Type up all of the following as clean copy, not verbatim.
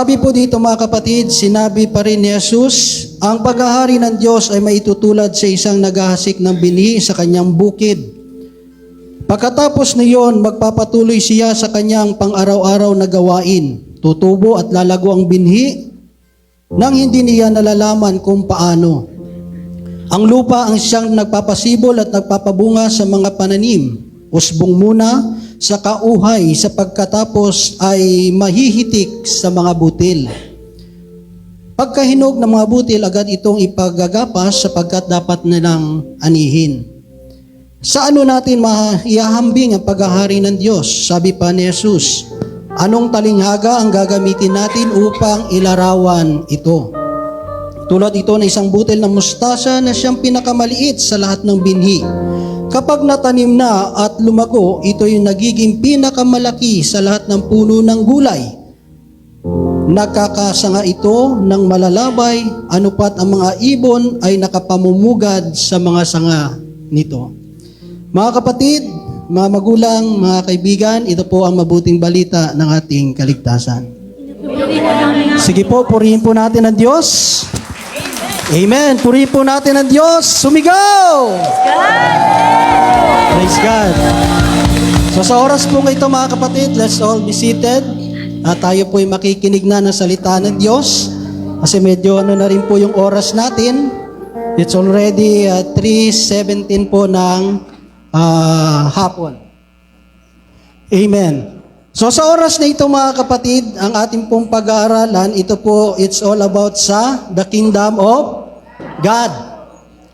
Sabi po dito mga kapatid, sinabi pa rin ni Jesus, ang paghahari ng Diyos ay maitutulad sa isang naghahasik ng binhi sa kanyang bukid. Pagkatapos niyon, magpapatuloy siya sa kanyang pang-araw-araw na gawain. Tutubo at lalago ang binhi nang hindi niya nalalaman kung paano. Ang lupa ang siyang nagpapasibol at nagpapabunga sa mga pananim. Usbong muna sa kauhay sa pagkatapos ay mahihitik sa mga butil. Pagkahinog ng mga butil, agad itong ipagagapas sapagkat dapat nilang anihin. Sa ano natin maihahambing ang paghahari ng Diyos? Sabi pa ni Jesus, anong talinghaga ang gagamitin natin upang ilarawan ito? Tulad ito ng isang butil ng mustasa na siyang pinakamaliit sa lahat ng binhi. Kapag natanim na at lumago, ito yung nagiging pinakamalaki sa lahat ng puno ng gulay. Nakakasanga ito ng malalabay, anupat ang mga ibon ay nakapamumugad sa mga sanga nito. Mga kapatid, mga magulang, mga kaibigan, ito po ang mabuting balita ng ating kaligtasan. Sige po, purihin po natin ang Diyos. Amen. Purihin po natin ang Diyos. Sumigaw! Praise God. So sa oras po ito mga kapatid, let's all be seated. At tayo po ay makikinig na ng salita ng Diyos. Kasi medyo na rin po yung oras natin. It's already 3:17 po ng hapon. Amen. So sa oras na ito mga kapatid, ang ating pong pag-aaralan, ito po, it's all about sa the kingdom of God.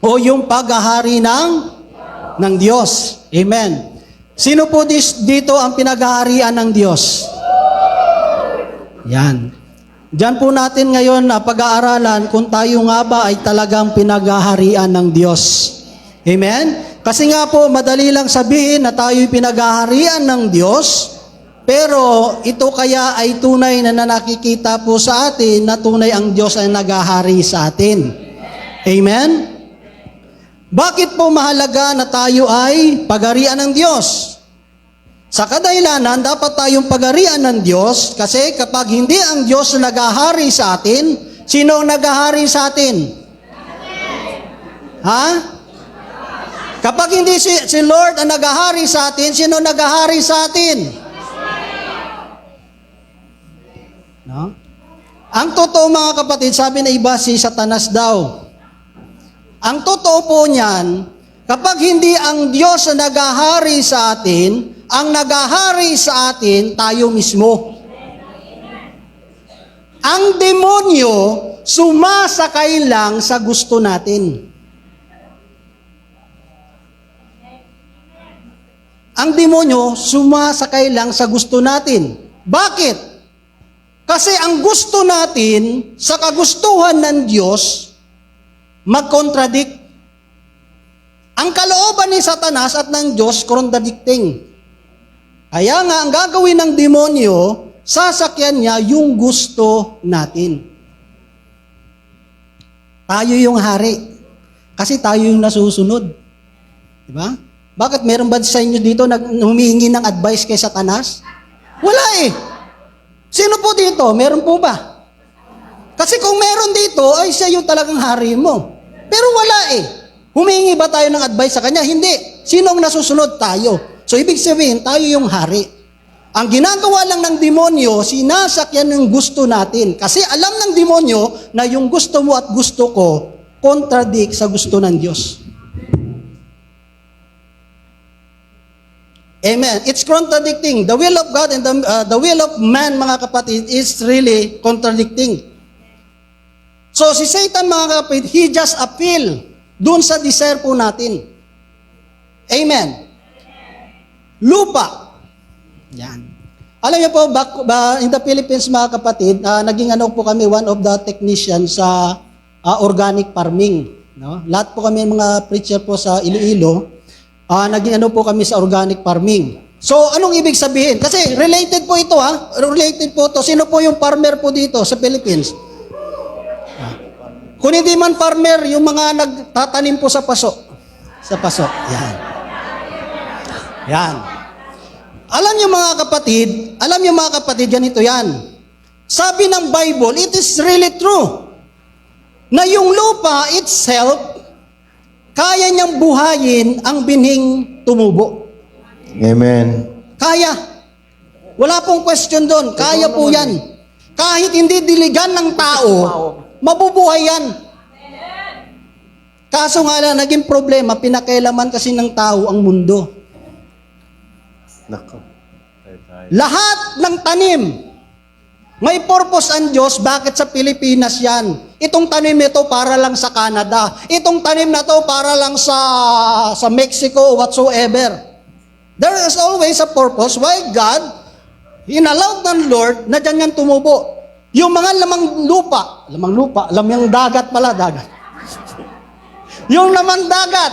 O yung paghahari ng Diyos. Amen. Sino po dito ang pinaghaharian ng Diyos? Yan. Diyan po natin ngayon na pag-aaralan kung tayo nga ba ay talagang pinaghaharian ng Diyos. Amen? Kasi nga po, madali lang sabihin na tayo'y pinaghaharian ng Diyos, pero ito kaya ay tunay na nakikita po sa atin na tunay ang Diyos ay naghahari sa atin. Amen? Bakit po mahalaga na tayo ay pagharian ng Diyos? Sa kadahilanan, dapat tayong pagharian ng Diyos kasi kapag hindi ang Diyos na naghahari sa atin, sino ang naghahari sa atin? Ha? Kapag hindi si Lord ang naghahari sa atin, sino naghahari sa atin? No? Ang totoo mga kapatid, sabi na iba si Satanas daw. Ang totoo po niyan, kapag hindi ang Diyos na naghahari sa atin, ang naghahari sa atin, tayo mismo. Ang demonyo, sumasakay lang sa gusto natin. Ang demonyo, sumasakay lang sa gusto natin. Bakit? Kasi ang gusto natin, sa kagustuhan ng Diyos, mag-contradict. Ang kalooban ni Satanas at ng Diyos, contradicting. Kaya nga, ang gagawin ng demonyo, sasakyan niya yung gusto natin. Tayo yung hari. Kasi tayo yung nasusunod. Diba? Bakit meron ba sa inyo dito na humihingi ng advice kay Satanas? Wala eh. Sino po dito? Meron po ba? Kasi kung meron dito, ay siya yung talagang hari mo. Pero wala eh. Humingi ba tayo ng advice sa kanya? Hindi. Sino ang nasusunod? Tayo. So, ibig sabihin, tayo yung hari. Ang ginagawa lang ng demonyo, sinasakyan ng gusto natin. Kasi alam ng demonyo na yung gusto mo at gusto ko, contradict sa gusto ng Diyos. Amen. It's contradicting. The will of God and the will of man, mga kapatid, is really contradicting. So, si Satan, mga kapatid, he just appeal dun sa desire po natin. Amen. Lupa. Yan. Alam niyo po, in the Philippines, mga kapatid, naging po kami one of the technicians sa organic farming. No? Lahat po kami mga preacher po sa Iloilo, naging po kami sa organic farming. So, anong ibig sabihin? Kasi related po ito, related po ito. Sino po yung farmer po dito sa Philippines? Kung hindi man farmer, yung mga nagtatanim po sa paso. Sa paso. Yan. Yan. Alam niyo mga kapatid, ganito yan. Sabi ng Bible, it is really true na yung lupa itself, kaya niyang buhayin ang binhing tumubo. Amen. Kaya. Wala pong question doon. Kaya po yan. Kahit hindi diligan ng tao, mabubuhay yan. Kaso nga lang, naging problema, pinakailaman kasi ng tao ang mundo. Nako. Lahat ng tanim, may purpose ang Diyos, bakit sa Pilipinas yan? Itong tanim ito para lang sa Canada. Itong tanim na to para lang sa Mexico, whatsoever. There is always a purpose why God inallowed ng Lord na dyan yan tumubo. Yung mga lamang lupa, lamang dagat pala, dagat. Yung lamang dagat,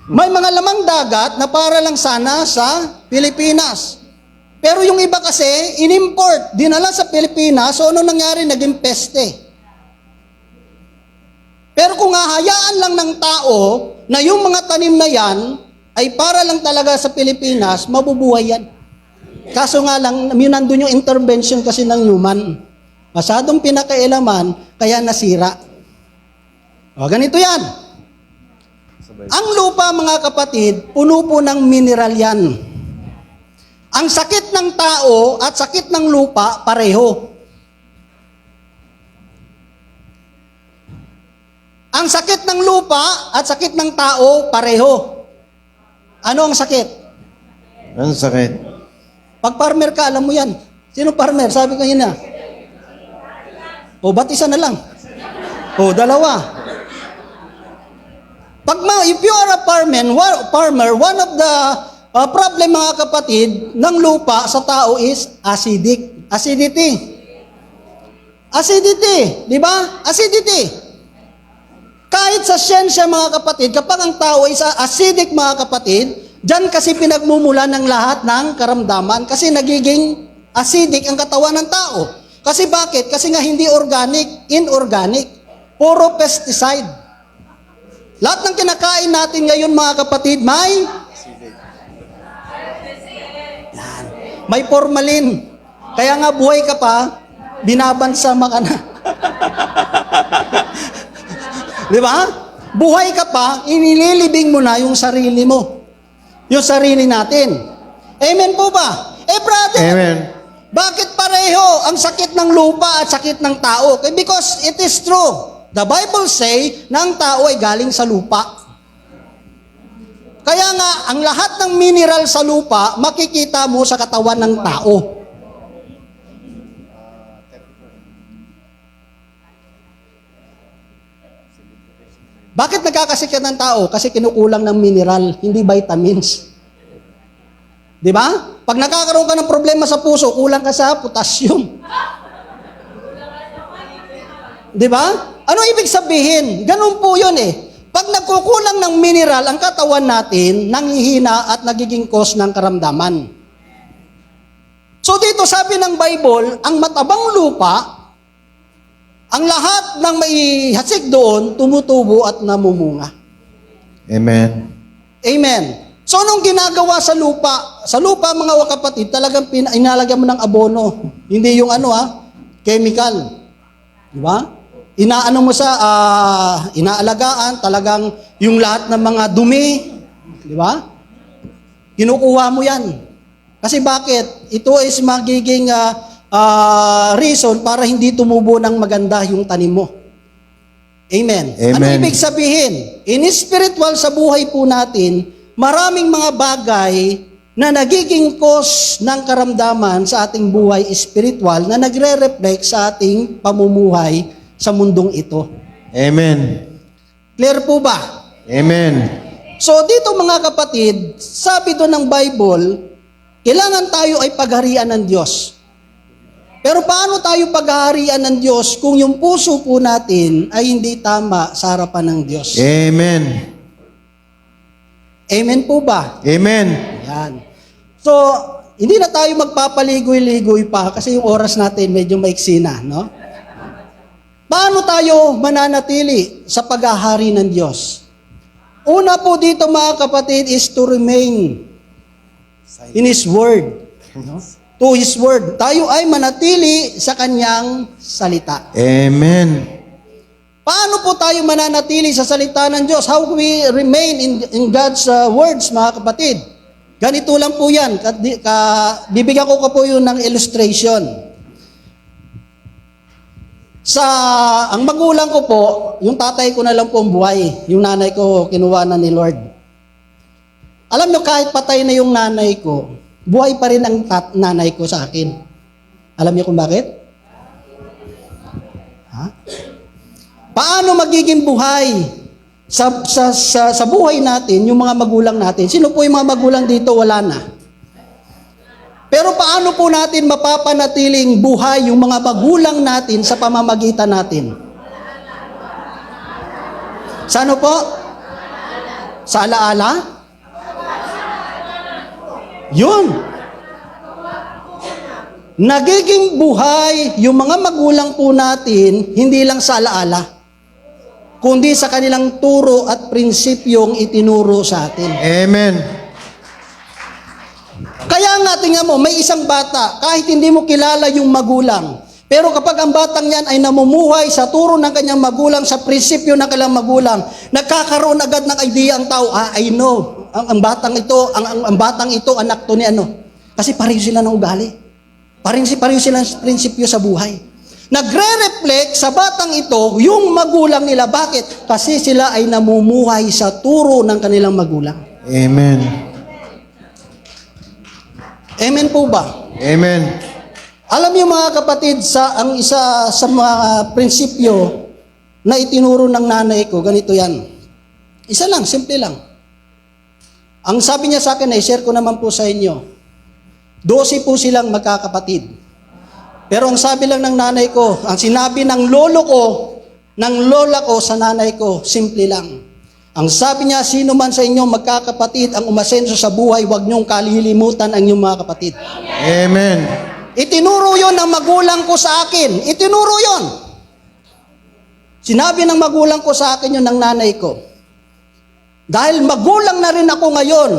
may mga lamang dagat na para lang sana sa Pilipinas. Pero yung iba kasi, in-import, dinala sa Pilipinas, so ano nangyari? Naging peste. Pero kung hahayaan lang ng tao na yung mga tanim na yan ay para lang talaga sa Pilipinas, mabubuhay yan. Kaso nga lang, nandun yung intervention kasi ng human. Masyadong pinakailaman, kaya nasira. O, ganito yan. Ang lupa, mga kapatid, puno po ng mineral yan. Ang sakit ng tao at sakit ng lupa, pareho. Ang sakit ng lupa at sakit ng tao, pareho. Ano ang sakit? Ano sakit? Pag farmer ka, alam mo yan. Sino farmer? Sabi ko yun na. O, ba't isa na lang? O, dalawa. If you are a farmer, one of the problem, mga kapatid, ng lupa sa tao is acidity. Acidity, di ba? Acidity. Kahit sa siyensya, mga kapatid, kapag ang tao is acidic, mga kapatid, dyan kasi pinagmumula ng lahat ng karamdaman kasi nagiging acidic ang katawan ng tao. Kasi bakit? Kasi nga hindi organic, inorganic. Puro pesticide. Lahat ng kinakain natin ngayon, mga kapatid, may formalin. Kaya nga buhay ka pa, binabansama ka na. Di ba? Buhay ka pa, inililibing mo na yung sarili mo. Yung sarili natin. Amen po ba? Brother, Amen. bakit pareho ang sakit ng lupa at sakit ng tao? Because it is true. The Bible say na ang tao ay galing sa lupa. Kaya nga, ang lahat ng mineral sa lupa, makikita mo sa katawan ng tao. Bakit nagkakasakit ng tao? Kasi kinukulang ng mineral, hindi vitamins. Di ba? Pag nakakaroon ka ng problema sa puso, kulang ka sa potassium. Di ba? Ano ibig sabihin? Ganun po yun eh. Pag nagkukulang ng mineral ang katawan natin, nanghihina at nagiging cause ng karamdaman. So dito sabi ng Bible, ang matabang lupa, ang lahat ng may hasik doon, tumutubo at namumunga. Amen. Amen. So anong ginagawa sa lupa? Sa lupa, mga kapatid, talagang inalagyan mo ng abono. Hindi yung chemical. Di ba? Inaano mo sa inaalagaan, talagang yung lahat ng mga dumi, di ba? Kinukuha mo yan. Kasi bakit? Ito is magiging reason para hindi tumubo ng maganda yung tanim mo. Amen. Amen. Ano ibig sabihin? In spiritual sa buhay po natin, maraming mga bagay na nagiging cause ng karamdaman sa ating buhay spiritual na nagre-reflect sa ating pamumuhay sa mundong ito. Amen. Clear po ba? Amen. So dito, mga kapatid, sabi doon ng Bible, kailangan tayo ay pagharian ng Diyos. Pero paano tayo paghaharian ng Diyos kung yung puso po natin ay hindi tama sa harapan ng Diyos? Amen. Amen po ba? Amen. Yan. So, hindi na tayo magpapaligoy-ligoy pa kasi yung oras natin medyo maiksi na, no? Paano tayo mananatili sa paghahari ng Diyos? Una po dito, mga kapatid, is to remain in His Word. No? to His Word. Tayo ay manatili sa Kanyang salita. Amen. Paano po tayo mananatili sa salita ng Diyos? How we remain in God's words, mga kapatid? Ganito lang po yan. Bibigyan ko po yun ng illustration. Ang magulang ko po, yung tatay ko na lang po ang buhay. Yung nanay ko, kinuha na ni Lord. Alam nyo, kahit patay na yung nanay ko, buhay pa rin ang nanay ko sa akin. Alam niyo kung bakit? Ha? Paano magiging buhay sa buhay natin, yung mga magulang natin? Sino po yung mga magulang dito? Wala na. Pero paano po natin mapapanatiling buhay yung mga magulang natin sa pamamagitan natin? Sa ano po? Sa alaala? Yun. Nagiging buhay yung mga magulang po natin, hindi lang sa alaala, kundi sa kanilang turo at prinsipyong itinuro sa atin. Amen. Kaya nga, tingnan mo, may isang bata, kahit hindi mo kilala yung magulang, pero kapag ang batang yan ay namumuhay sa turo ng kanyang magulang, sa prinsipyo ng kanyang magulang, nagkakaroon agad ng idea ang tao, I know, ang batang ito, ang batang ito, anak to ni ano. Kasi pareho sila ng ugali. Pareho sila ng prinsipyo sa buhay. Nagre-reflect sa batang ito yung magulang nila. Bakit? Kasi sila ay namumuhay sa turo ng kanilang magulang. Amen. Amen po ba? Amen. Alam niyo mga kapatid, ang isa sa mga prinsipyo na itinuro ng nanay ko, ganito yan. Isa lang, simple lang. Ang sabi niya sa akin, share ko naman po sa inyo, 12 po silang magkakapatid. Pero ang sabi lang ng nanay ko, ang sinabi ng lolo ko, ng lola ko sa nanay ko, simple lang. Ang sabi niya, sino man sa inyo magkakapatid ang umasenso sa buhay, huwag niyong kalilimutan ang inyong mga kapatid. Amen. Itinuro yon ng magulang ko sa akin. Itinuro yon. Sinabi ng magulang ko sa akin yun ng nanay ko. Dahil magulang na rin ako ngayon,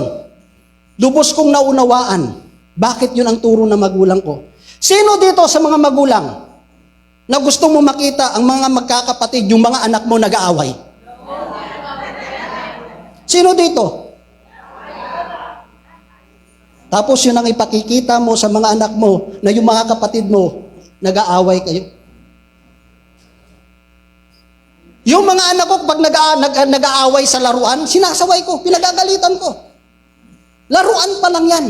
lubos kong naunawaan. Bakit yun ang turo ng magulang ko? Sino dito sa mga magulang na gusto mo makita ang mga magkakapatid, yung mga anak mo nag-aaway? Sino dito? Tapos yun ang ipakikita mo sa mga anak mo na yung mga kapatid mo nag-aaway kayo. Yung mga anak ko pag nag-aaway sa laruan, sinasaway ko, pinagagalitan ko. Laruan pa lang yan.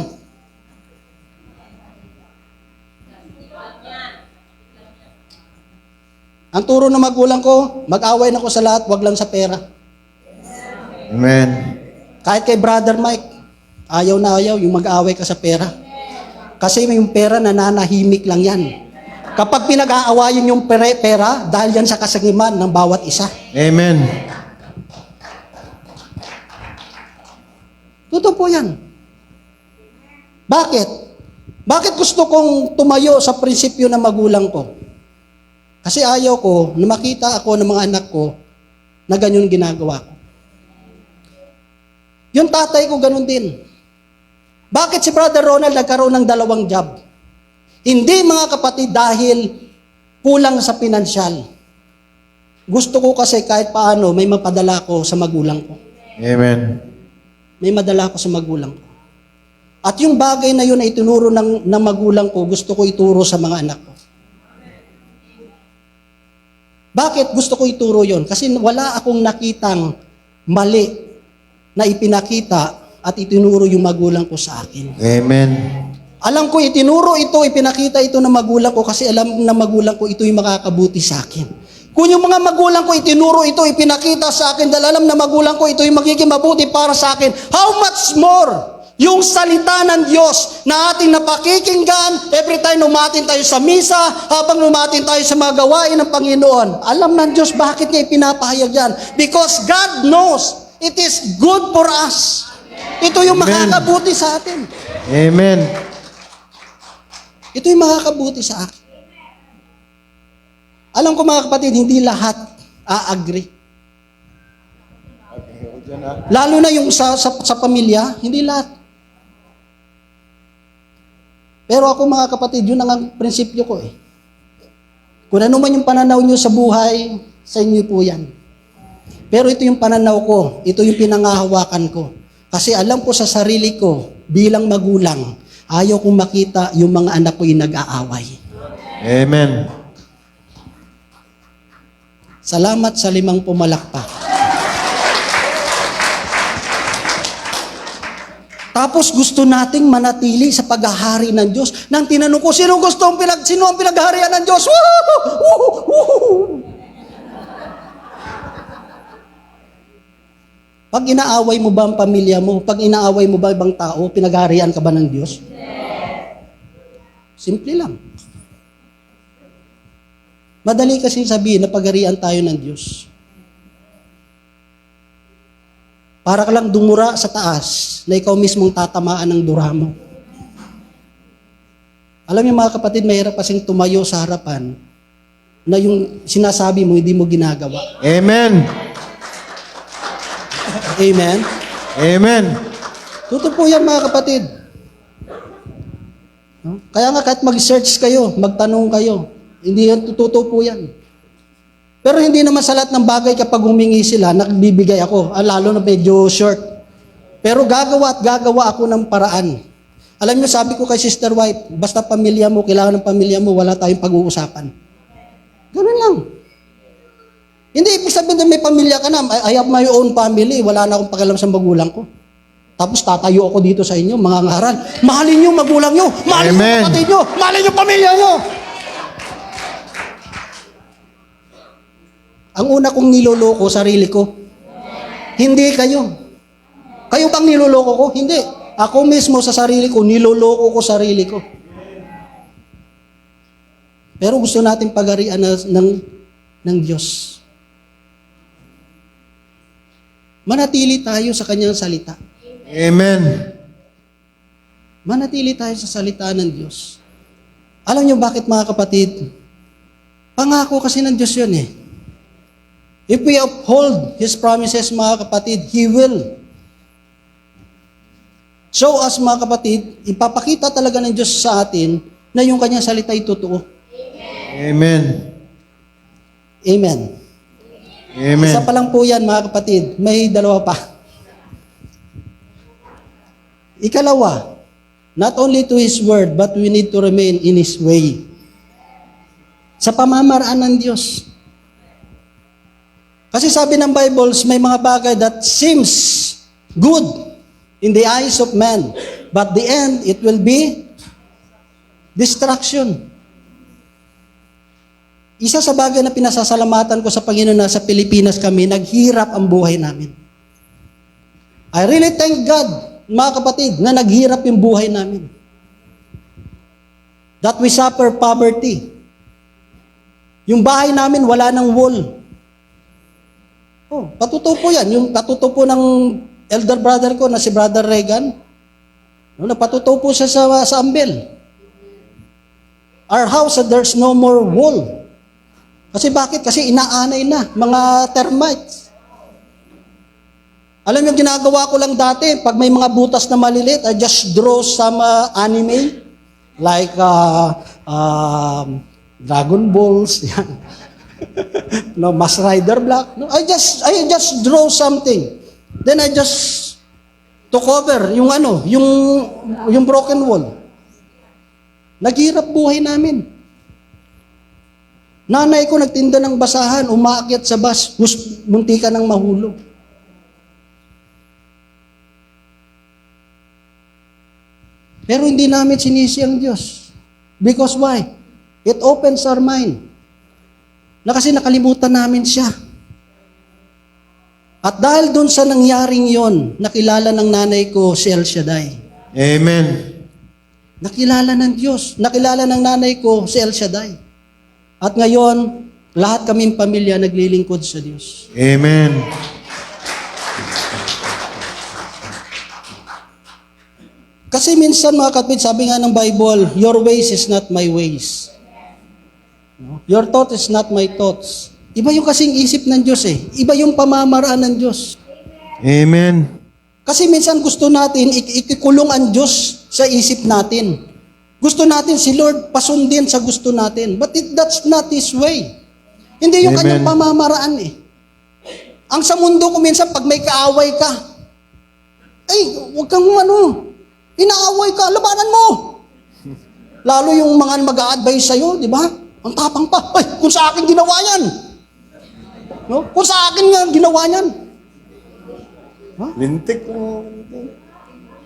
Ang turo ng magulang ko, mag-away na ko sa lahat, wag lang sa pera. Amen. Kahit kay Brother Mike, ayaw na ayaw yung mag-away ka sa pera. Kasi yung pera nananahimik lang yan. Kapag pinag-aawayin yung pera, dahil yan sa kasagiman ng bawat isa. Amen. Totoo po yan. Bakit? Bakit gusto kong tumayo sa prinsipyo ng magulang ko? Kasi ayaw ko na makita ako ng mga anak ko na ganyan ginagawa ko. Yung tatay ko ganun din. Bakit si Brother Ronald nagkaroon ng 2 job? Hindi mga kapatid dahil kulang sa pinansyal. Gusto ko kasi kahit paano may mapadala ko sa magulang ko. Amen. May madala ko sa magulang ko. At yung bagay na yun ay tinuro ng magulang ko, gusto ko ituro sa mga anak ko. Bakit gusto ko ituro yon? Kasi wala akong nakitang mali na ipinakita at itinuro yung magulang ko sa akin. Amen. Alam ko itinuro ito, ipinakita ito ng magulang ko kasi alam ng magulang ko ito yung makakabuti sa akin. Kung yung mga magulang ko itinuro ito, ipinakita sa akin dahil alam ng magulang ko ito yung magiging mabuti para sa akin, how much more yung salita ng Diyos na ating napakikinggan every time umatin tayo sa misa, habang umatin tayo sa mga gawain ng Panginoon. Alam ng Diyos bakit niya ipinapahayag yan. Because God knows it is good for us. Ito yung Amen. makakabuti sa atin. Amen. Ito yung makakabuti sa akin. Alam ko mga kapatid, hindi lahat a-agree. Lalo na yung sa pamilya, hindi lahat. Pero ako mga kapatid, yun ang prinsipyo ko eh. Kung ano man yung pananaw nyo sa buhay, sa inyo po yan. Pero ito yung pananaw ko, ito yung pinangahawakan ko. Kasi alam ko sa sarili ko, bilang magulang, ayaw kong makita yung mga anak ko yung nag-aaway. Amen. Salamat sa 5 pumalakpak. Tapos gusto nating manatili sa paghahari ng Diyos. Nang tinanong ko, sino ang pinaghaharian ng Diyos? Woohoo! Woohoo! Pag inaaway mo ba ang pamilya mo? Pag inaaway mo ba ibang tao, pinaghaharian ka ba ng Diyos? Simple lang. Madali kasi sabihin na pagharian tayo ng Diyos. Para ka lang dumura sa taas na ikaw mismong tatamaan ng dura mo. Alam niyo mga kapatid, mahirap kasing tumayo sa harapan na yung sinasabi mo, hindi mo ginagawa. Amen. Amen? Amen. Totoo po yan mga kapatid. No? Kaya nga kahit mag-search kayo, magtanong kayo, hindi yan, totoo po yan. Pero hindi naman sa lahat ng bagay kapag humingi sila, nagbibigay ako, lalo na medyo short. Pero gagawa ako ng paraan. Alam niyo, sabi ko kay Sister White, basta pamilya mo, kailangan ng pamilya mo, wala tayong pag-uusapan. Ganun lang. Hindi ibig sabihin na may pamilya ka na, I have my own family, wala na akong pakialam sa magulang ko. Tapos tatayo ako dito sa inyo, mga ngaral. Mahalin niyo magulang niyo, mahalin niyo kapatid niyo, mahalin niyo pamilya niyo. Ang una kong niloloko, sarili ko. Hindi kayo. Kayo bang niloloko ko? Hindi. Ako mismo sa sarili ko, niloloko ko sarili ko. Pero gusto natin pagharian ng Diyos. Manatili tayo sa kanyang salita. Amen. Manatili tayo sa salita ng Diyos. Alam niyo bakit mga kapatid? Pangako kasi ng Diyos yun eh. If we uphold His promises mga kapatid, He will show us mga kapatid, ipapakita talaga ng Diyos sa atin na yung kanyang salita ay totoo. Amen. Amen. Amen. Isa pa lang po yan mga kapatid, may 2 pa. Ikalawa, not only to His word, but we need to remain in His way. Sa pamamaraan ng Diyos. Kasi sabi ng Bible, may mga bagay that seems good in the eyes of man, but the end, it will be destruction. Isa sa bagay na pinasasalamatan ko sa Panginoon na sa Pilipinas kami, naghirap ang buhay namin. I really thank God, mga kapatid, na naghirap yung buhay namin. That we suffer poverty. Yung bahay namin, wala ng wall. Oh, patutuo po yan. Yung patutuo po ng elder brother ko na si Brother Regan, no, napatutuo po siya sa Ambel. Our house, there's no more wall. Kasi bakit? Kasi inaanay na, mga termites. Alam niyo, ginagawa ko lang dati, pag may mga butas na maliliit, I just draw some anime, like Dragon Balls, yan. No, Mass Rider Black. No, I just draw something. Then I just took over yung broken wall. Naghirap buhay namin. Nanay ko nagtinda ng basahan, umaakyat sa bus, munti ka ng mahulog. Pero hindi namin sinisi ang Diyos. Because why? It opens our mind. Na kasi nakalimutan namin siya. At dahil dun sa nangyaring yon, nakilala ng nanay ko si El Shaddai. Amen. Nakilala ng Diyos. Nakilala ng nanay ko si El Shaddai. At ngayon, lahat kaming pamilya naglilingkod sa Diyos. Amen. Kasi minsan mga kapatid, sabi nga ng Bible, your ways is not my ways. No? Your thought is not my thoughts. Iba yung kasing isip ng Diyos eh. Iba yung pamamaraan ng Diyos. Amen. Kasi minsan gusto natin ikikulong ang Diyos sa isip natin. Gusto natin si Lord pasundin sa gusto natin. But that's not His way. Hindi yung Amen. kanyang pamamaraan eh. Ang sa mundo ko minsan, pag may kaaway ka, ay, huwag kang inaaway ka, labanan mo. Lalo yung mga mag-a-advise sa'yo, di ba? Ang tapang pa, ay, kung sa akin ginawa yan. No? Kung sa akin nga ginawa yan. Lintik.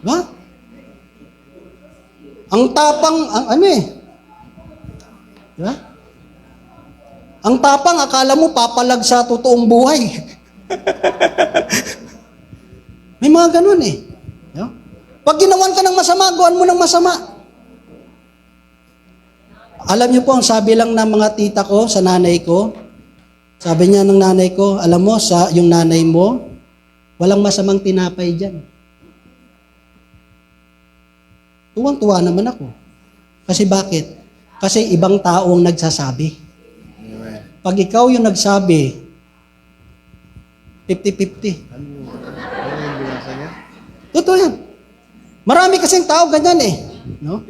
Diba? Ang tapang, diba? Ang tapang, akala mo papalag sa totoong buhay. May mga ganun eh. No? Pag ginawan ka ng masama, gawan mo ng masama. Alam niyo po, ang sabi lang ng mga tita ko sa nanay ko, sabi niya ng nanay ko, alam mo, sa yung nanay mo, walang masamang tinapay dyan. Tuwang-tuwa naman ako. Kasi bakit? Kasi ibang tao ang nagsasabi. Pag ikaw yung nagsabi, 50-50. Totoo yan. Marami kasing tao ganyan eh. No?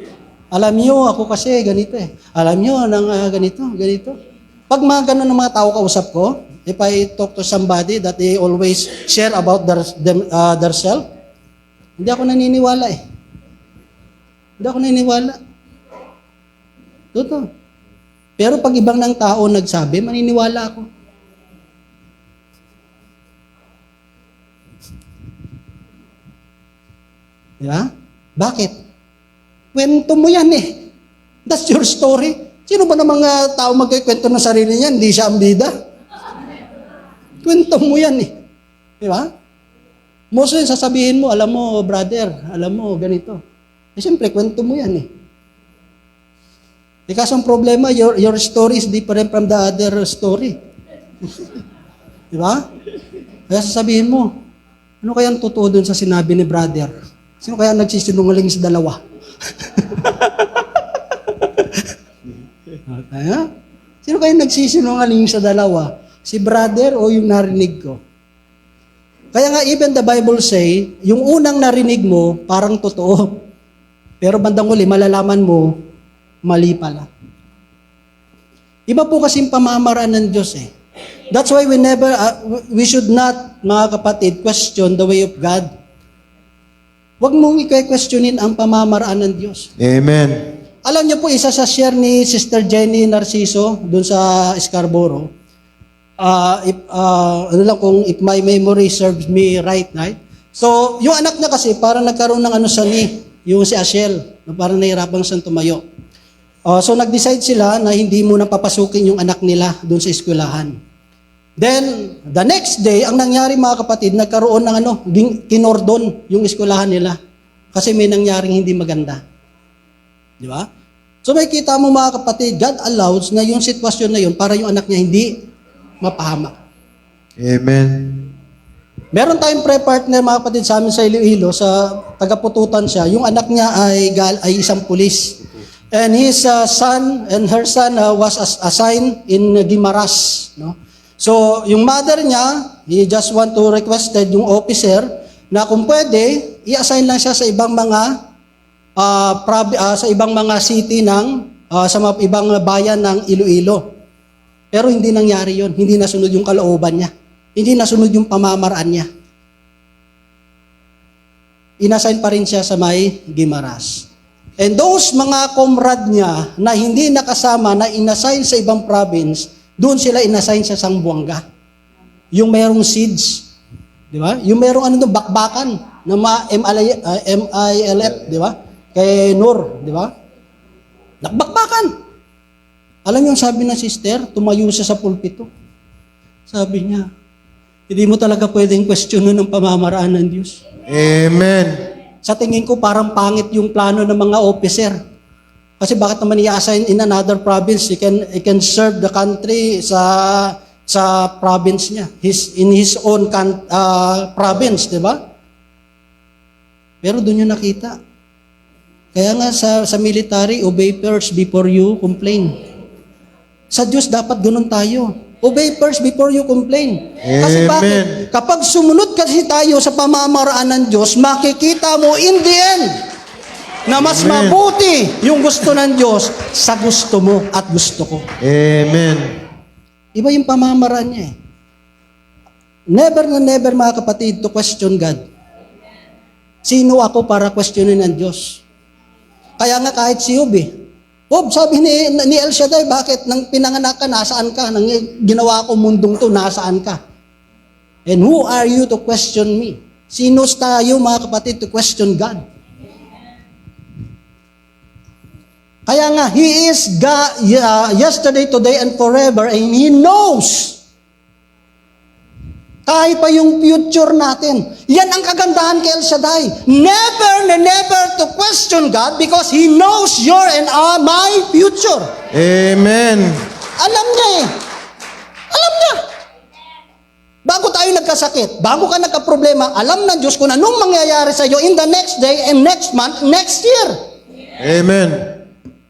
Alam niyo, ako kasi ganito eh. Alam niyo, ganito. Pag mga ganun ng mga tao kausap ko, if I talk to somebody that they always share about their self, hindi ako naniniwala eh. Hindi ako naniniwala. Totoo. Pero pag ibang ng tao nagsabi, maniniwala ako. Diba? Bakit? Kwento mo yan eh. That's your story. Sino ba namang tao magkikwento ng sarili niya? Hindi siya ang bida. Kwento mo yan eh. Diba? Most yun, sasabihin mo, alam mo, brother, alam mo, ganito. Eh, siyempre, kwento mo yan eh. Kasi ang problema, your story is different from the other story. Diba? Kaya sasabihin mo, ano kaya ang totoo dun sa sinabi ni brother? Sino kaya nagsisinungaling sa dalawa? Okay, sino kaya nagsisinungaling sa dalawa? Si brother o yung narinig ko? Kaya nga even the Bible say, yung unang narinig mo, parang totoo. Pero bandang uli, malalaman mo, mali pala. Iba po kasing pamamaraan ng Diyos eh. That's why we should not, mga kapatid, question the way of God. Huwag mong i-questionin ang pamamaraan ng Diyos. Amen. Alam niyo po, isa sa share ni Sister Jenny Narciso dun sa Scarborough, if my memory serves me right. So, yung anak niya kasi, parang nagkaroon ng yung si Ashel, na parang nahirapan siyang tumayo. So, nag-decide sila na hindi muna papasukin yung anak nila dun sa eskwelahan. Then, the next day, ang nangyari mga kapatid, nagkaroon ng kinordon yung eskwelahan nila. Kasi may nangyaring hindi maganda. Di ba? So may kita mo mga kapatid, God allows na yung sitwasyon na yun para yung anak niya hindi mapahamak. Amen. Meron tayong pre-partner mga kapatid sa amin sa Iloilo, sa tagapututan siya. Yung anak niya ay isang pulis. And his son and her son was assigned in Guimaras. No? So, yung mother niya, he just want to requested yung officer na kung pwede, i-assign lang siya sa ibang mga sa ibang mga city sa mga ibang bayan ng Iloilo. Pero hindi nangyari yon, hindi nasunod yung kalooban niya. Hindi nasunod yung pamamaraan niya. Inassign pa rin siya sa may Guimaras. And those mga comrade niya na hindi nakasama na inassign sa ibang province, doon sila inassign sa Sambuanga. Yung mayroong seeds, di ba? Yung mayroong bakbakan na MILF, di ba? Kay Nur, di ba? Nakbakbakan. Alam niyo ang sabi ng sister, tumayo siya sa pulpito. Sabi niya, hindi mo talaga pwedeng questionin ang pamamaraan ng Diyos. Amen. Sa tingin ko, parang pangit yung plano ng mga officer. Kasi bakit naman i-assign in another province? He can serve the country sa province niya. In his own province, di ba? Pero doon yung nakita. Kaya nga sa military, obey first before you complain. Sa Diyos, dapat ganun tayo. Obey first before you complain. Kasi bakit? Kapag sumunod kasi tayo sa pamamaraan ng Diyos, makikita mo in the end, na mas Amen. mabuti yung gusto ng Diyos sa gusto mo at gusto ko. Amen. Iba yung pamamaraan niya eh. Never na never, mga kapatid, to question God. Sino ako para questionin ang Diyos? Kaya nga kahit si Job eh. Job, sabi ni El Shaddai, bakit nang pinanganak ka, nasaan ka? Nang ginawa ko mundong to, nasaan ka? And who are you to question me? Sino tayo, mga kapatid, to question God? Kaya nga, He is God, yesterday, today, and forever, and He knows. Kahit pa yung future natin. Yan ang kagandahan kay El Shaddai. Never na never to question God because He knows your and my future. Amen. Alam niya eh. Alam niya. Bago tayo nagkasakit, bago ka nagka-problema, alam ng Diyos kung anong mangyayari sa iyo in the next day and next month, next year. Amen.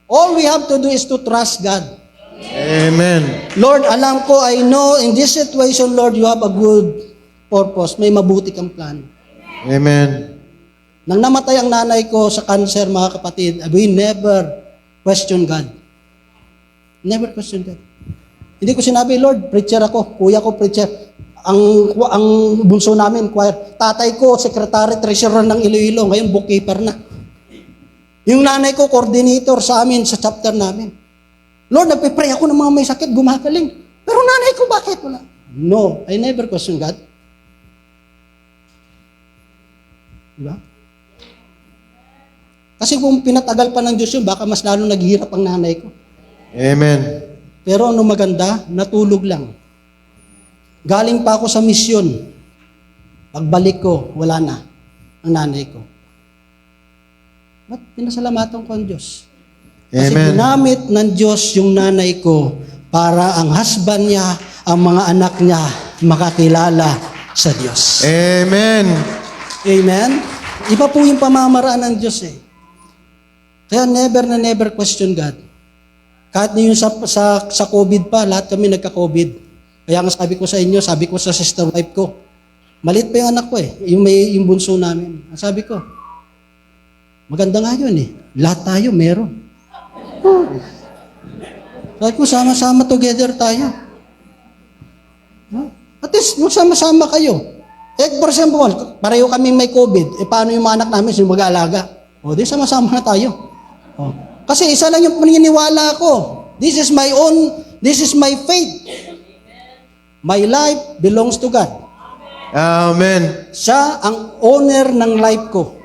All we have to do is to trust God. Amen. Lord, alam ko, I know in this situation, Lord, you have a good purpose. May mabuti kang plan. Amen. Nang namatay ang nanay ko sa cancer, mga kapatid, we never question God. Never question God. Hindi ko sinabi, Lord, preacher ako. Kuya ko, preacher. Ang bunso namin, choir. Tatay ko, secretary, treasurer ng Iloilo. Ngayon, bookkeeper na. Yung nanay ko, coordinator sa amin, sa chapter namin. Lord, nagpipray ako ng mga may sakit, gumagaling. Pero nanay ko, bakit wala? No, I never question God. Diba? Kasi kung pinatagal pa ng Diyos yun, baka mas lalo naghihirap ang nanay ko. Amen. Pero ano maganda, natulog lang. Galing pa ako sa misyon. Pagbalik ko, wala na ang nanay ko. Ba't pinasalamatan ko ang Diyos? Kasi Amen. ginamit ng Diyos yung nanay ko para ang husband niya, ang mga anak niya, makakilala sa Diyos. Amen. Amen? Iba po yung pamamaraan ng Diyos eh. Kaya never na never question God. Kahit na yung sa COVID pa, lahat kami nagka-COVID. Kaya nga sabi ko sa inyo, sabi ko sa sister wife ko, maliit pa yung anak ko eh, yung bunso namin. Sabi ko, maganda nga yun eh. Lahat tayo meron. Sabi ko, sama-sama together tayo. At least, sama-sama kayo. For example, pareho kami may COVID. Paano yung mga anak namin sino mag-aalaga? Di sama-sama na tayo. Kasi isa lang yung paniniwala ko. This is my faith. My life belongs to God. Amen. Siya ang owner ng life ko.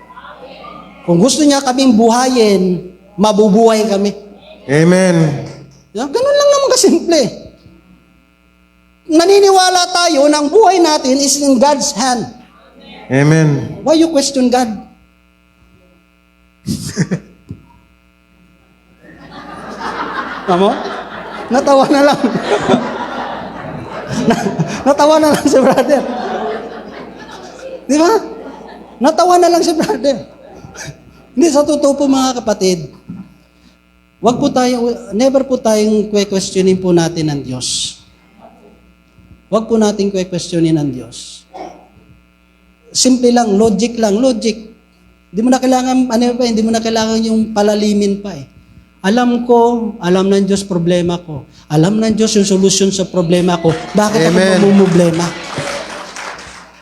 Kung gusto niya kaming buhayin, mabubuhay kami. Amen. Ganun lang naman kasimple. Naniniwala tayo na ang buhay natin is in God's hand. Amen. Why you question God? Tama? Natawa na lang. Natawa na lang si brother. Di ba? Natawa na lang si brother. Hindi, sa totoo po mga kapatid, never po tayong questionin po natin ang Diyos. Huwag po natin questionin ang Diyos. Simple lang, logic lang, logic. Hindi mo na kailangan, hindi mo na kailangan yung palalimin pa eh. Alam ng Diyos problema ko. Alam ng Diyos yung solusyon sa problema ko. Bakit Amen. ako mamumblema?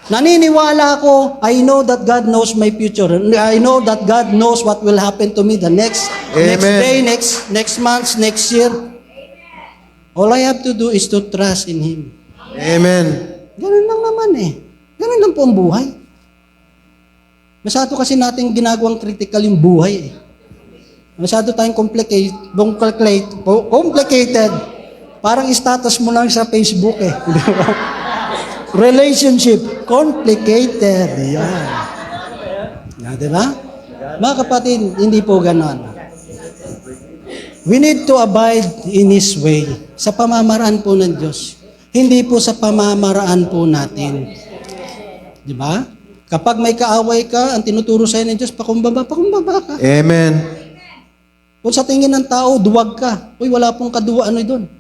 Naniniwala ako, I know that God knows my future. I know that God knows what will happen to me the next day, next month, next year. All I have to do is to trust in Him. Amen. Ganun lang naman eh. Ganun lang po ang buhay. Masyado kasi natin ginagawang critical yung buhay eh. Masyado tayong complicated. Parang status mo lang sa Facebook eh. Di ba? Relationship, complicated. Yan. Di ba? Mga kapatid, hindi po ganon. We need to abide in His way. Sa pamamaraan po ng Diyos. Hindi po sa pamamaraan po natin. Di ba? Kapag may kaaway ka, ang tinuturo sa'yo ng Diyos, pakumbaba ka. Amen. Kung sa tingin ng tao, duwag ka. Uy, wala pong kaduwa, doon.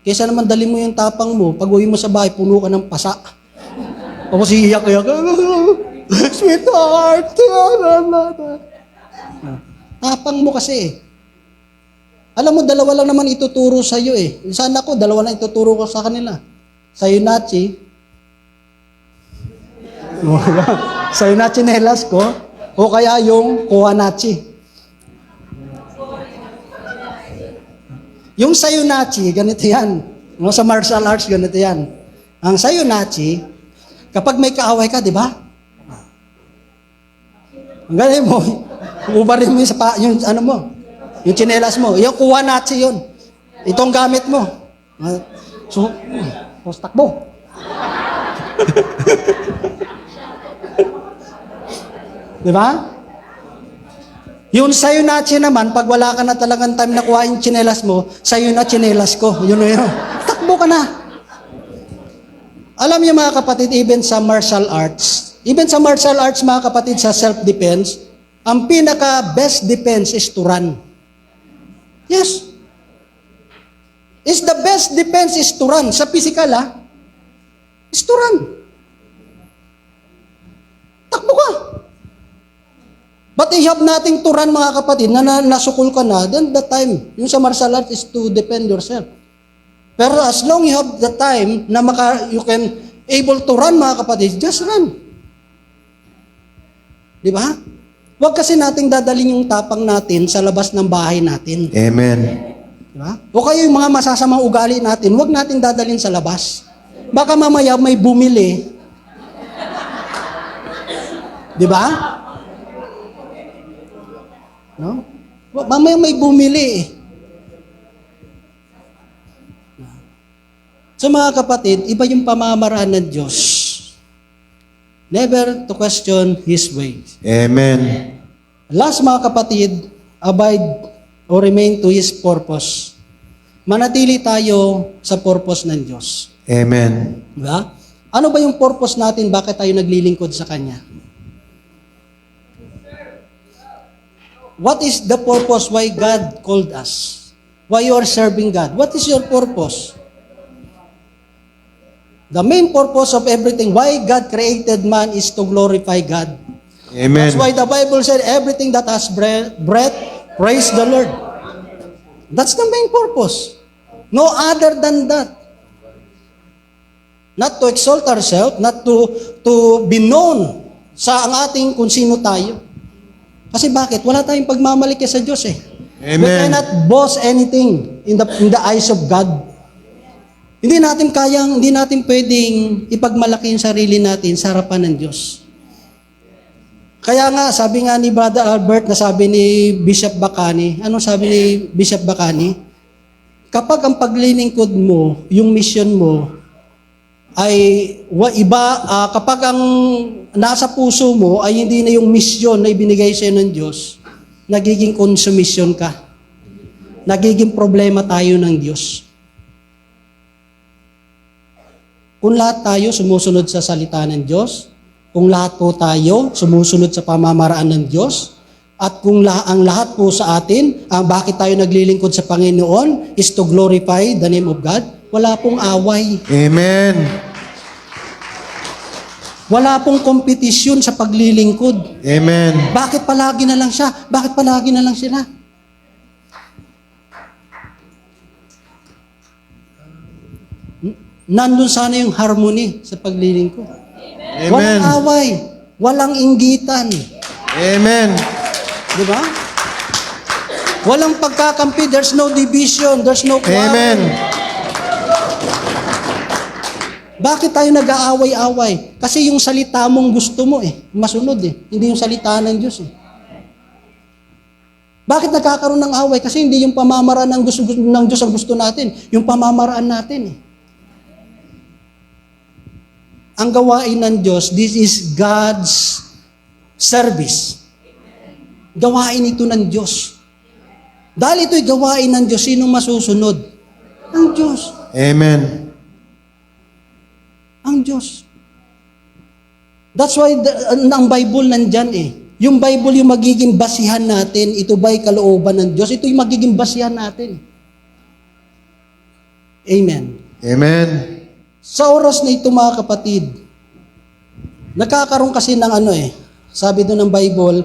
Kaysa naman dali mo yung tapang mo, pag uwi mo sa bahay, puno ka ng pasa. Tapos iiyak. Sweetheart. Tapang mo kasi eh. Alam mo, dalawa lang naman ituturo sa iyo eh. Sana ako, dalawa lang ituturo ko sa kanila. Sa'yo nachi. Sa'yo na chinelas ko. O kaya yung kuhanachi. Yung sayunachi, ganito yan. Sa martial arts, ganito yan. Ang sayunachi, kapag may kaaway ka, di ba? Ang galing mo, ubarin mo yung ano mo, yung chinelas mo. Yung kuhanachi yun. Itong gamit mo. So, takbo. Di ba? Yung sayunachi naman, pag wala ka na talagang time na kuha yung chinelas mo, sayo na chinelas ko. Yun na yun. Takbo ka na. Alam niyo mga kapatid, even sa martial arts, mga kapatid, sa self-defense, ang pinaka-best defense is to run. Yes. The best defense is to run. Sa physical, is to run. Takbo ka. But you have nothing to run, mga kapatid, na nasukol ka na, then the time, yung sa martial arts is to defend yourself. Pero as long you have the time na you can able to run, mga kapatid, just run. Di ba? Huwag kasi nating dadalhin yung tapang natin sa labas ng bahay natin. Amen. Di ba? O kayo yung mga masasamang ugali natin, huwag nating dadalhin sa labas. Baka mamaya may bumili. Di ba? No? Mamaya may bumili eh. So mga kapatid, iba yung pamamaraan ng Diyos. Never to question His ways. Amen. Last mga kapatid, abide or remain to His purpose. Manatili tayo sa purpose ng Diyos. Amen. Diba? Ano ba yung purpose natin? Bakit tayo naglilingkod sa Kanya? What is the purpose why God called us? Why you are serving God? What is your purpose? The main purpose of everything, why God created man, is to glorify God. Amen. That's why the Bible said, everything that has breath, praise the Lord. That's the main purpose. No other than that. Not to exalt ourselves, not to be known sa ang ating kung sino tayo. Kasi bakit? Wala tayong pagmamalaki sa Diyos eh. Amen. We cannot boast anything in the eyes of God. Hindi natin pwedeng ipagmalaki yung sarili natin sa harapan ng Diyos. Kaya nga, sabi nga ni Brother Albert, na sabi ni Bishop Bacani, anong sabi ni Bishop Bacani? Kapag ang paglilingkod mo, yung mission mo, ay kapag ang nasa puso mo ay hindi na yung mission na ibinigay sa'yo ng Diyos, nagiging konsumisyon ka. Nagiging problema tayo ng Diyos. Kung lahat tayo sumusunod sa salita ng Diyos, kung lahat po tayo sumusunod sa pamamaraan ng Diyos, at kung ang lahat po sa atin, ang bakit tayo naglilingkod sa Panginoon is to glorify the name of God, wala pong away. Amen. Wala pong kompetisyon sa paglilingkod. Amen. Bakit palagi na lang siya? Bakit palagi na lang sila? Nandun sana yung harmony sa paglilingkod. Amen. Walang away. Walang inggitan. Amen. Di ba? Walang pagkakampi. There's no division. There's no quarrel. Amen. Bakit tayo nag-aaway-away? Kasi yung salita mong gusto mo masunod Hindi yung salita ng Diyos Bakit nagkakaroon ng away? Kasi hindi yung pamamaraan ng Diyos ang gusto natin. Yung pamamaraan natin Ang gawain ng Diyos, this is God's service. Gawain ito ng Diyos. Dahil ito'y gawain ng Diyos, sinong masusunod? Ang Diyos. Amen. Ang Diyos. That's why ang Bible nandyan Yung Bible yung magiging basihan natin, ito ba'y kalooban ng Diyos? Ito yung magiging basihan natin. Amen. Amen. Sa oras na ito mga kapatid, nagkakaroon kasi ng sabi doon ng Bible,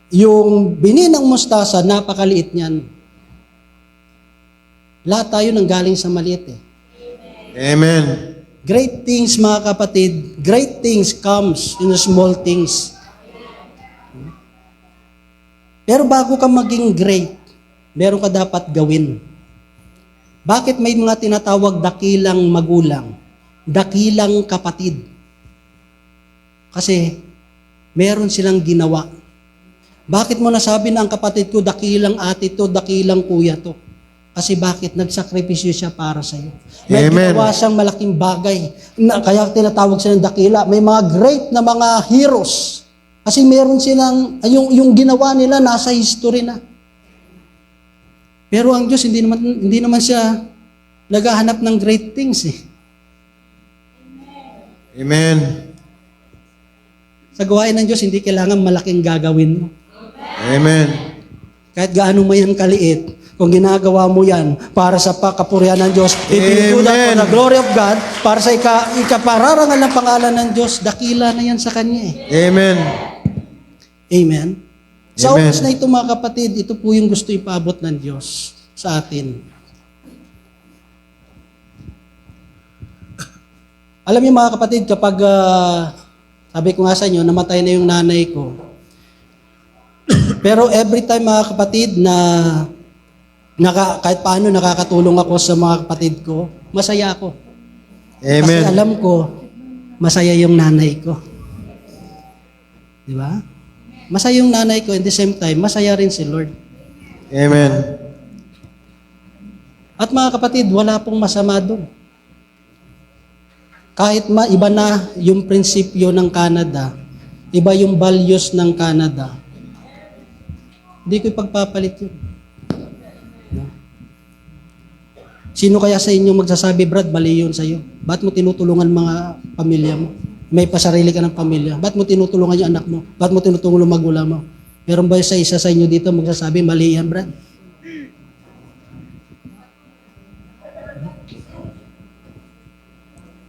Yung bininang mustasa, napakaliit niyan. Lahat tayo nanggaling sa maliit eh. Amen. Great things, mga kapatid, great things comes in the small things. Pero bago ka maging great, meron ka dapat gawin. Bakit may mga tinatawag dakilang magulang, dakilang kapatid? Kasi meron silang ginawa. Bakit mo nasabi na ang kapatid ko, dakilang ate to, dakilang kuya to? Kasi bakit? Nagsakripisyo siya para sa iyo. May Amen. ginawa siyang malaking bagay. Kaya tinatawag silang dakila. May mga great na mga heroes. Kasi meron silang, yung ginawa nila nasa history na. Pero ang Diyos, hindi naman siya naghahanap ng great things eh. Amen. Sa gawain ng Diyos, hindi kailangan malaking gagawin mo. Amen. Kahit gaano mo yan kaliit, kung ginagawa mo yan para sa pakapurihan ng Diyos, ipinituda for the glory of God, para sa ikapararangal ng pangalan ng Diyos, dakila na yan sa Kanya eh. Amen. Amen? Sa Amen. oras na ito mga kapatid, ito po yung gusto ipaabot ng Diyos sa atin. Alam niyo mga kapatid, kapag sabi ko nga sa inyo, namatay na yung nanay ko. Pero every time mga kapatid na kahit paano nakakatulong ako sa mga kapatid ko, masaya ako. Kasi Amen. alam ko, masaya yung nanay ko. Di ba? Masaya yung nanay ko, and the same time, masaya rin si Lord. Amen. At mga kapatid, wala pong masama doon. Kahit iba na yung prinsipyo ng Canada, iba yung values ng Canada, hindi ko ipagpapalit yun. Sino kaya sa inyo magsasabi, Brad, mali yun sa'yo? Ba't mo tinutulungan mga pamilya mo? May pasarili ka ng pamilya. Ba't mo tinutulungan yung anak mo? Ba't mo tinutulungan yung magulang mo? Meron ba isa sa inyo dito magsasabi, mali yan, Brad?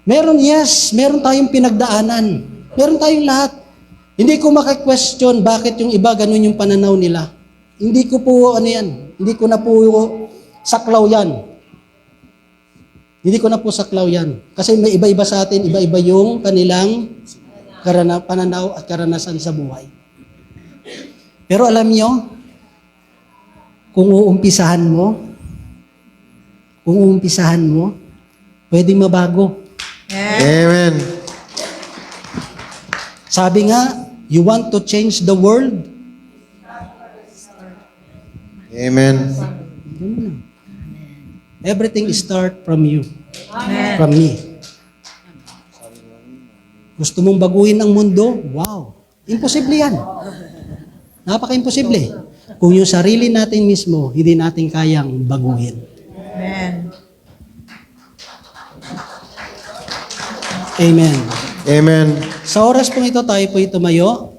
Meron, yes. Meron tayong pinagdaanan. Meron tayong lahat. Hindi ko maka-question bakit yung iba ganun yung pananaw nila. Hindi ko po, hindi ko na po saklaw yan. Hindi ko na po saklaw yan. Kasi may iba-iba sa atin, iba-iba yung kanilang pananaw at karanasan sa buhay. Pero alam nyo, kung uumpisahan mo, pwedeng mabago. Amen. Sabi nga, you want to change the world? Amen. Everything start from you. Amen. From me. Gusto mong baguhin ang mundo? Wow. Imposible yan. Napaka-imposible. Kung yung sarili natin mismo, hindi natin kayang baguhin. Amen. Amen. Amen. Sa oras pong ito, tayo po'y tumayo.